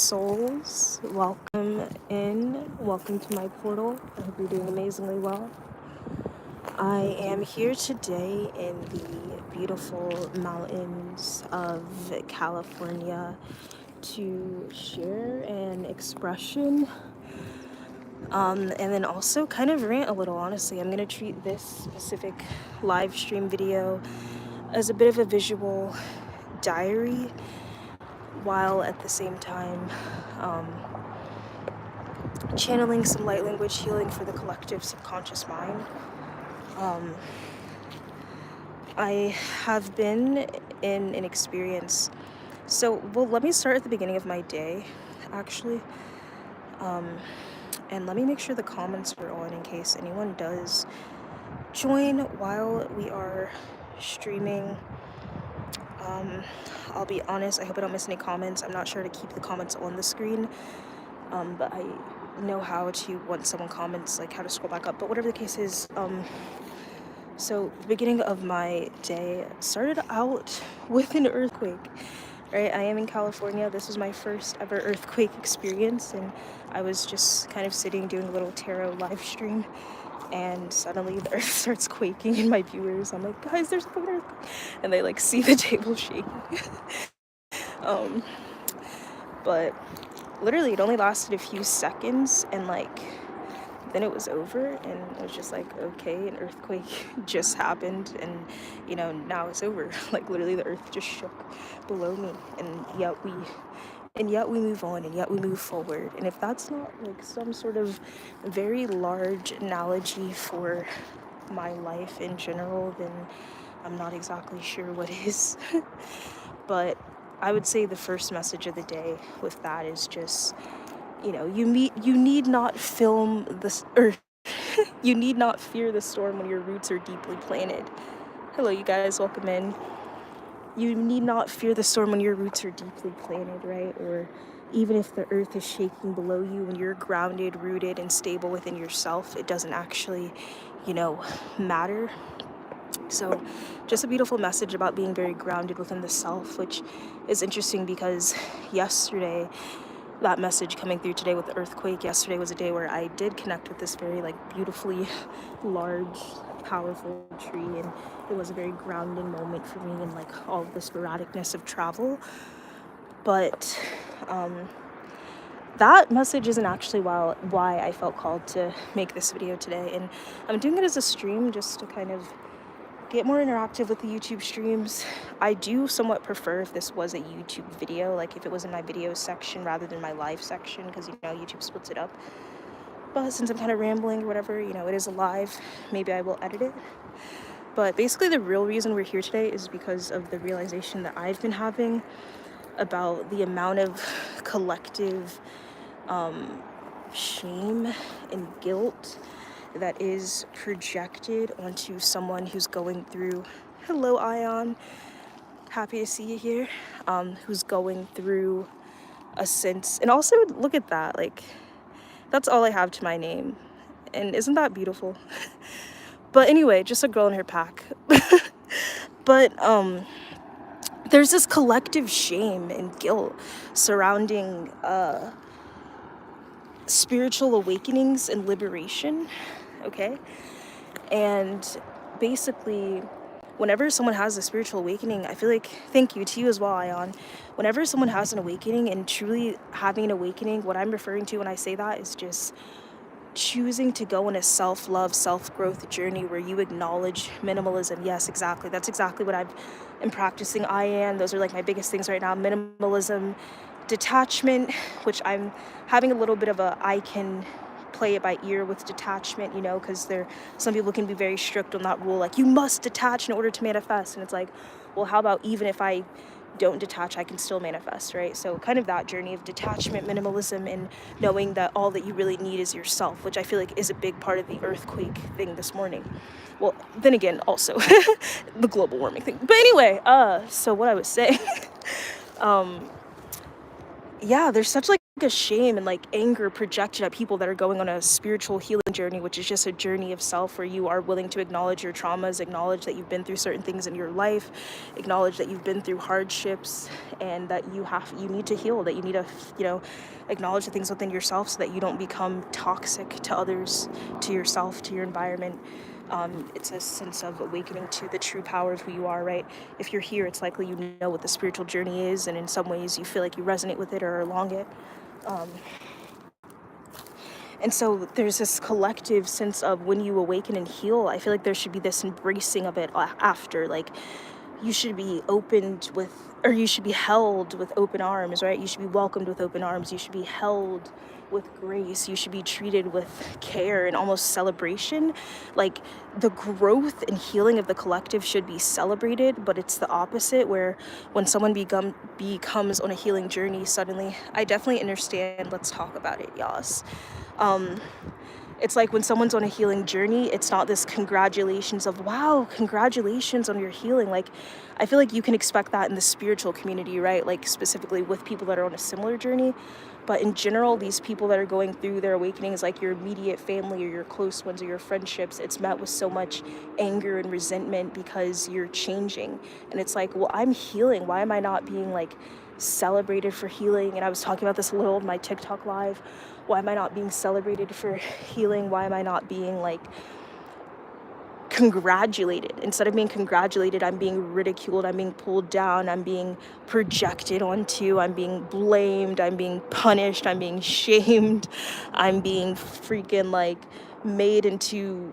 souls, welcome in, welcome to my portal. I hope you're doing amazingly well. I am here today in the beautiful mountains of California to share an expression and then also kind of rant a little. Honestly, I'm going to treat this specific live stream video as a bit of a visual diary, while at the same time channeling some light language healing for the collective subconscious mind. I have been in an experience. Well, let me start at the beginning of my day, actually. And let me make sure the comments are on in case anyone does join while we are streaming. I'll be honest, I hope I don't miss any comments. I'm not sure to keep the comments on the screen, but I know how to, once someone comments, like how to scroll back up. But whatever the case is, so the beginning of my day started out with an earthquake, right? I am in California. This was my first ever earthquake experience, and I was just kind of sitting doing a little tarot live stream, and suddenly the earth starts quaking, and my viewers, I'm like, guys, there's a fucking earthquake, and they like see the table shaking. But literally it only lasted a few seconds, and like then it was over, and I was just like, okay, an earthquake just happened, and you know, now it's over. Like literally the earth just shook below me, and yet we move on, and yet we move forward. And if that's not like some sort of very large analogy for my life in general, then I'm not exactly sure what is. But I would say the first message of the day with that is just, you know, you need not film this, or you need not fear the storm when your roots are deeply planted. Hello, you guys, welcome in. You need not fear the storm when your roots are deeply planted, right? Or even if the earth is shaking below you, when you're grounded, rooted, and stable within yourself, it doesn't actually, you know, matter. So just a beautiful message about being very grounded within the self, which is interesting because yesterday, that message coming through today with the earthquake, yesterday was a day where I did connect with this very like beautifully large, powerful tree, and it was a very grounding moment for me in like all of the sporadicness of travel. But that message isn't actually why I felt called to make this video today, and I'm doing it as a stream just to kind of get more interactive with the YouTube streams. I do somewhat prefer if this was a YouTube video, like if it was in my video section rather than my live section, because you know YouTube splits it up. But since I'm kind of rambling or whatever, you know, it is a live, maybe I will edit it. But basically the real reason we're here today is because of the realization that I've been having about the amount of collective shame and guilt that is projected onto someone who's going through, hello Ion, happy to see you here, who's going through a sense, and also look at that, like that's all I have to my name, and isn't that beautiful? But anyway, just a girl in her pack. But there's this collective shame and guilt surrounding spiritual awakenings and liberation. Okay, and basically whenever someone has a spiritual awakening, I feel like, thank you to you as well, Ion, whenever someone has an awakening and truly having an awakening, what I'm referring to when I say that is just choosing to go on a self-love, self-growth journey where you acknowledge minimalism. Yes, exactly, that's exactly what I'm practicing. Those are like my biggest things right now: minimalism, detachment, which I'm having a little bit of a, I can play it by ear with detachment, you know, because some people can be very strict on that rule, like you must detach in order to manifest, and it's like, well, how about even if I don't detach, I can still manifest, right? So kind of that journey of detachment, minimalism, and knowing that all that you really need is yourself, which I feel like is a big part of the earthquake thing this morning. Well, then again, also the global warming thing. But anyway, so what I was saying, yeah, there's such like a shame and like anger projected at people that are going on a spiritual healing journey, which is just a journey of self where you are willing to acknowledge your traumas, acknowledge that you've been through certain things in your life, acknowledge that you've been through hardships, and that you need to heal, that you need to, acknowledge the things within yourself so that you don't become toxic to others, to yourself, to your environment. It's a sense of awakening to the true power of who you are, right? If you're here, it's likely you know what the spiritual journey is, and in some ways you feel like you resonate with it or are along it. And so there's this collective sense of when you awaken and heal, I feel like there should be this embracing of it after. Like, you should be opened with, or you should be held with open arms, right? You should be welcomed with open arms. You should be held with grace. You should be treated with care and almost celebration. Like, the growth and healing of the collective should be celebrated, but it's the opposite, where when someone becomes on a healing journey suddenly, I definitely understand. Let's talk about it, y'all. It's like when someone's on a healing journey, it's not this congratulations of, wow, congratulations on your healing. Like, I feel like you can expect that in the spiritual community, right? Like, specifically with people that are on a similar journey. But in general, these people that are going through their awakenings, like your immediate family or your close ones or your friendships, it's met with so much anger and resentment because you're changing. And it's like, well, I'm healing. Why am I not being like celebrated for healing? And I was talking about this a little in my TikTok live. Why am I not being celebrated for healing? Why am I not being like congratulated? Instead of being congratulated, I'm being ridiculed, I'm being pulled down, I'm being projected onto, I'm being blamed, I'm being punished, I'm being shamed, I'm being freaking like made to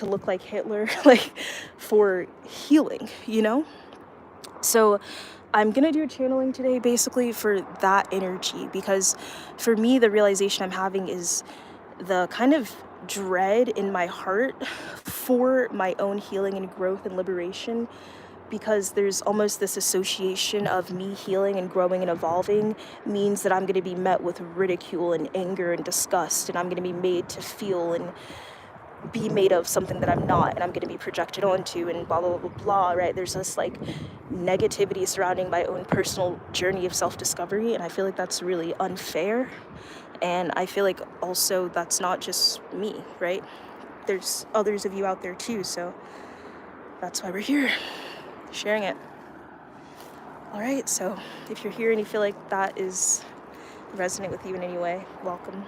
look like Hitler, like, for healing, So I'm gonna do a channeling today basically for that energy, because for me the realization I'm having is the kind of dread in my heart for my own healing and growth and liberation, because there's almost this association of me healing and growing and evolving means that I'm going to be met with ridicule and anger and disgust, and I'm going to be made to feel and be made of something that I'm not, and I'm going to be projected onto, and blah, blah, blah, blah, right? There's this like negativity surrounding my own personal journey of self-discovery, and I feel like that's really unfair. And I feel like also that's not just me, right? There's others of you out there too, so that's why we're here, sharing it. All right, so if you're here and you feel like that is resonate with you in any way, welcome.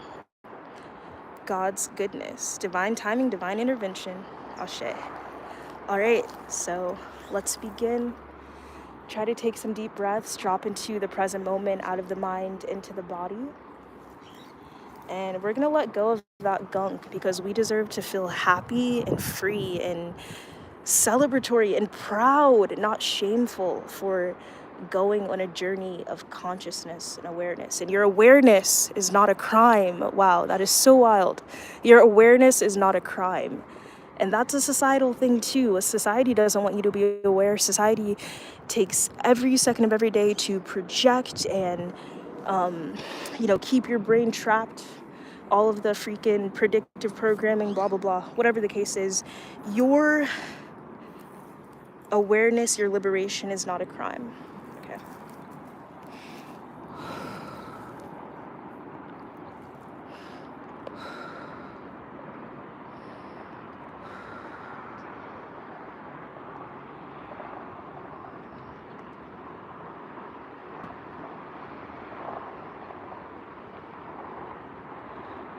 God's goodness, divine timing, divine intervention, Ashe. All right, so let's begin. Try to take some deep breaths, drop into the present moment, out of the mind, into the body. And we're gonna let go of that gunk, because we deserve to feel happy and free and celebratory and proud, not shameful, for going on a journey of consciousness and awareness. And your awareness is not a crime. Wow, that is so wild. Your awareness is not a crime. And that's a societal thing too. A society doesn't want you to be aware. Society takes every second of every day to project and keep your brain trapped, all of the freaking predictive programming, blah, blah, blah, whatever the case is. Your awareness, your liberation is not a crime. Okay.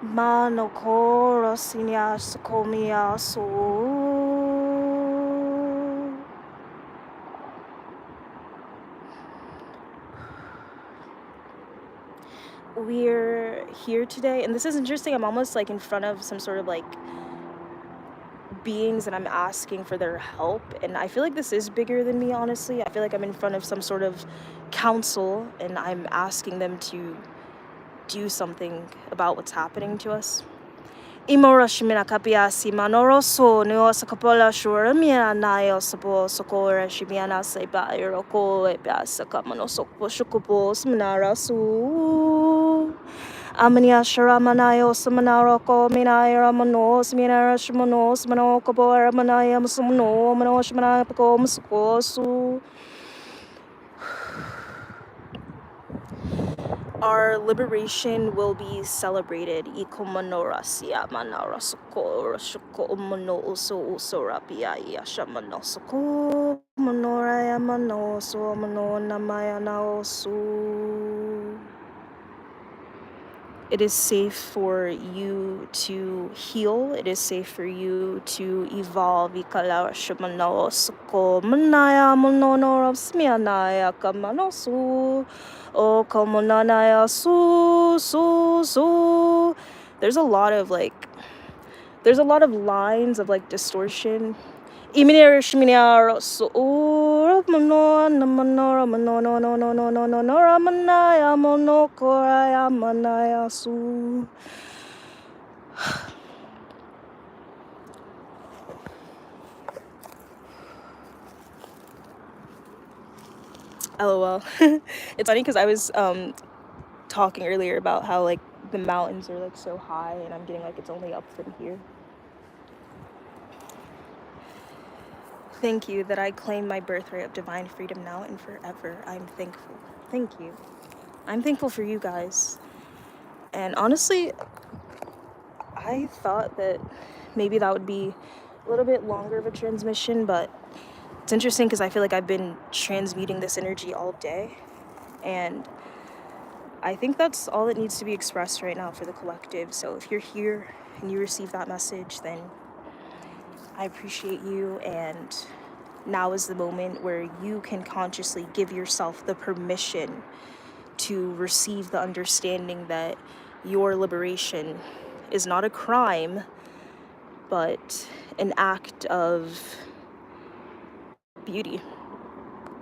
Manokoro sinias komiaso. We're here today, and this is interesting. I'm almost like in front of some sort of like beings, and I'm asking for their help. And I feel like this is bigger than me, honestly. I feel like I'm in front of some sort of council, and I'm asking them to do something about what's happening to us. Imorashimina kapiasi manoroso neosakapola shuramia naiosapo sokora shimiana seba iroko epiasa kamanosoko shukupo sminarasu. Amania sharamanayo samanaroko minaira manos minara shimonos manokabora manaya musumo manoshmanapako musukosu. our liberation will be celebrated. It is safe for you to heal. It is safe for you to evolve. There's a lot of lines of like distortion. LOL. It's funny because I was talking earlier about how like the mountains are like so high and I'm getting like it's only up from here. Thank you that I claim my birthright of divine freedom now and forever. I'm thankful. Thank you. I'm thankful for you guys. And honestly, I thought that maybe that would be a little bit longer of a transmission, but it's interesting because I feel like I've been transmuting this energy all day. And I think that's all that needs to be expressed right now for the collective. So if you're here and you receive that message, then I appreciate you. And now is the moment where you can consciously give yourself the permission to receive the understanding that your liberation is not a crime, but an act of beauty.